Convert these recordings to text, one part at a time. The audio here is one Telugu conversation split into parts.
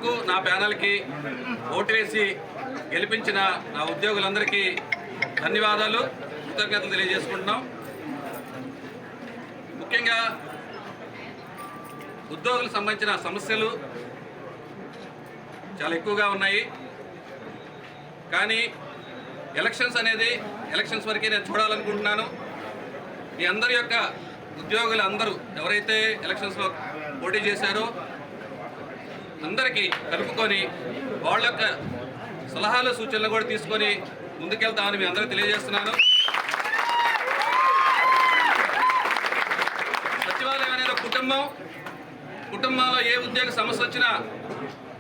నాకు నా ప్యానల్కి ఓటు వేసి గెలిపించిన నా ఉద్యోగులందరికీ ధన్యవాదాలు, కృతజ్ఞతలు తెలియజేసుకుంటున్నాం. ముఖ్యంగా ఉద్యోగులకు సంబంధించిన సమస్యలు చాలా ఎక్కువగా ఉన్నాయి. కానీ ఎలక్షన్స్ వరకే నేను చూడాలనుకుంటున్నాను. మీ అందరి యొక్క ఉద్యోగులు అందరూ ఎవరైతే ఎలక్షన్స్లో పోటీ చేశారో అందరికీ కలుపుకొని వాళ్ళ యొక్క సలహాలు సూచనలు కూడా తీసుకొని ముందుకెళ్తామని మీ అందరూ తెలియజేస్తున్నాను. సచివాలయం అనేది ఒక కుటుంబంలో ఏ ఉద్యోగ సమస్య వచ్చినా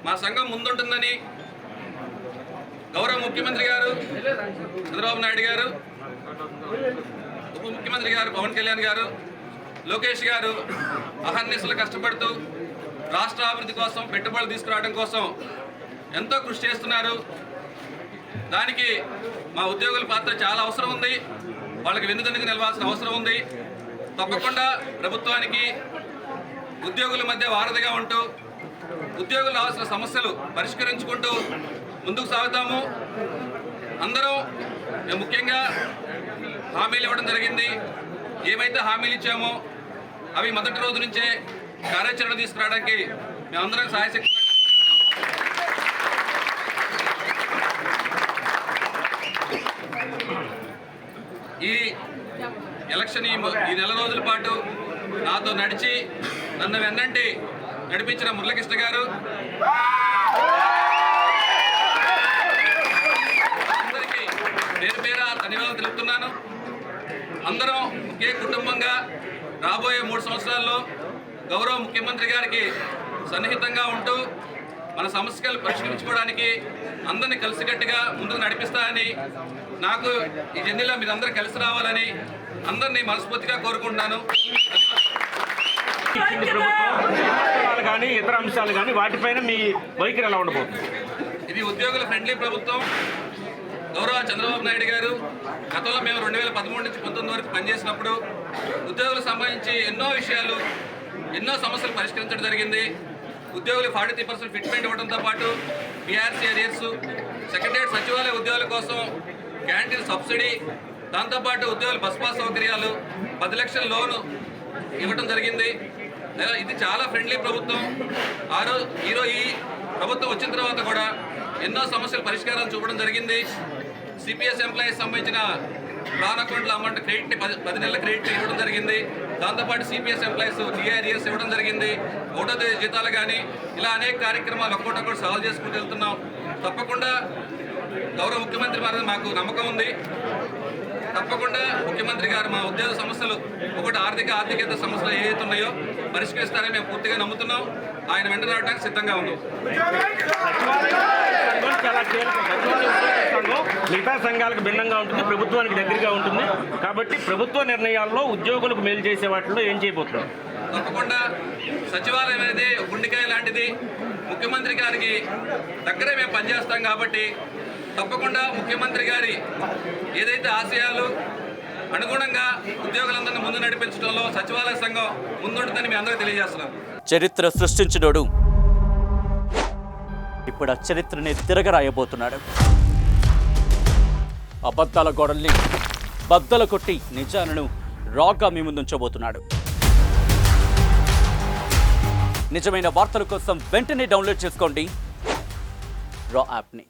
మా సంఘం ముందుంటుందని గౌరవ ముఖ్యమంత్రి గారు చంద్రబాబు నాయుడు గారు, ఉప ముఖ్యమంత్రి గారు పవన్ కళ్యాణ్ గారు, లోకేష్ గారు అహర్నిశలు కష్టపడుతూ రాష్ట్ర అభివృద్ధి కోసం పెట్టుబడులు తీసుకురావడం కోసం ఎంతో కృషి చేస్తున్నారు. దానికి మా ఉద్యోగుల పాత్ర చాలా అవసరం ఉంది. వాళ్ళకి వెన్నుదన్నుగా నిలవాల్సిన అవసరం ఉంది. తప్పకుండా ప్రభుత్వానికి ఉద్యోగుల మధ్య వారధిగా ఉంటూ ఉద్యోగులు రావాల్సిన సమస్యలు పరిష్కరించుకుంటూ ముందుకు సాగుతాము. అందరం ముఖ్యంగా హామీలు ఇవ్వడం జరిగింది. ఏవైతే హామీలు ఇచ్చామో అవి మొదటి రోజు నుంచే కార్యాచరణ తీసుకురావడానికి మేమందరం సహాయశక్తి ఈ ఎలక్షన్ ఈ నెల రోజుల పాటు నాతో నడిచి నన్ను వెన్నంటి నడిపించిన మురళీకృష్ణ గారు, అందరికీ పేరు ధన్యవాదాలు తెలుపుతున్నాను. అందరం ఒకే కుటుంబంగా రాబోయే 3 సంవత్సరాల్లో గౌరవ ముఖ్యమంత్రి గారికి సన్నిహితంగా ఉంటూ మన సమస్యలు పరిష్కరించుకోవడానికి అందరినీ కలిసికట్టుగా ముందుకు నడిపిస్తానని, నాకు ఈ జర్నీలో మీరందరూ కలిసి రావాలని అందరినీ మనస్ఫూర్తిగా కోరుకుంటున్నాను. కానీ ఇతర అంశాలు కానీ వాటిపైన మీ వైఖరి ఎలా ఉండబోతుంది? ఇది ఉద్యోగుల ఫ్రెండ్లీ ప్రభుత్వం. గౌరవ చంద్రబాబు నాయుడు గారు గతంలో మేము 2013 నుంచి 19 వరకు పనిచేసినప్పుడు ఉద్యోగులకు సంబంధించి ఎన్నో సమస్యలు పరిష్కరించడం జరిగింది. ఉద్యోగులు 43% ఫిట్మెంట్ ఇవ్వడంతో పాటు పిఆర్సీ అరియర్స్, సెక్రటరియట్ సచివాలయ ఉద్యోగుల కోసం క్యాంటీన్ సబ్సిడీ, దాంతోపాటు ఉద్యోగుల బస్ పాస్ సౌకర్యాలు, 10 లక్షల లోను ఇవ్వడం జరిగింది. ఇది చాలా ఫ్రెండ్లీ ప్రభుత్వం. ఈ ప్రభుత్వం వచ్చిన తర్వాత కూడా ఎన్నో సమస్యల పరిష్కారం చూపడం జరిగింది. సిపిఎస్ ఎంప్లాయీస్ సంబంధించిన ప్రాన్ అకౌంట్ల అమౌంట్ క్రెడిట్ని 10 నెలల క్రెడిట్ ఇవ్వడం జరిగింది. దాంతోపాటు సిపిఎస్ ఎంప్లాయీస్ టీఆర్ఎస్ ఇవ్వడం జరిగింది. 1వ తేదీ జీతాలు కానీ ఇలా అనేక కార్యక్రమాలు ఒక్కొక్కటి సాల్వ్ చేసుకుంటూ వెళ్తున్నాం. తప్పకుండా గౌరవ ముఖ్యమంత్రి వారి మాకు నమ్మకం ఉంది. తప్పకుండా ముఖ్యమంత్రి గారు మా ఉద్యోగ సమస్యలు ఒకటి ఆర్థికేతర సమస్యలు ఏవైతే ఉన్నాయో పరిష్కరిస్తారని మేము పూర్తిగా నమ్ముతున్నాం. ఆయన వెంట రావడానికి సిద్ధంగా ఉన్నాం. మిగతా సంఘాలకు భిన్నంగా ఉంటుంది, ప్రభుత్వానికి దగ్గరగా ఉంటుంది. కాబట్టి ప్రభుత్వ నిర్ణయాల్లో ఉద్యోగులకు మేలు చేసే వాటిలో ఏం చేయబోతున్నారు? తప్పకుండా సచివాలయం అనేది గుండెకాయ లాంటిది. ముఖ్యమంత్రి గారికి దగ్గరే మేము పనిచేస్తాం కాబట్టి తప్పకుండా ముఖ్యమంత్రి గారి ఏదైతే ఆశయాలు అనుగుణంగా ఉద్యోగులందరినీ ముందు నడిపించడంలో సచివాలయ సంఘం ముందుంటుందని మీ అందరికీ తెలియజేస్తున్నాం. చరిత్ర సృష్టించినోడు ఇప్పుడు ఆ చరిత్రని తిరగరాయబోతున్నాడు. అబద్ధాల గోడల్ని బద్దలు కొట్టి నిజాలను రాగా మీ ముందుంచబోతున్నాడు. నిజమైన వార్తల కోసం వెంటనే డౌన్లోడ్ చేసుకోండి రా యాప్ని.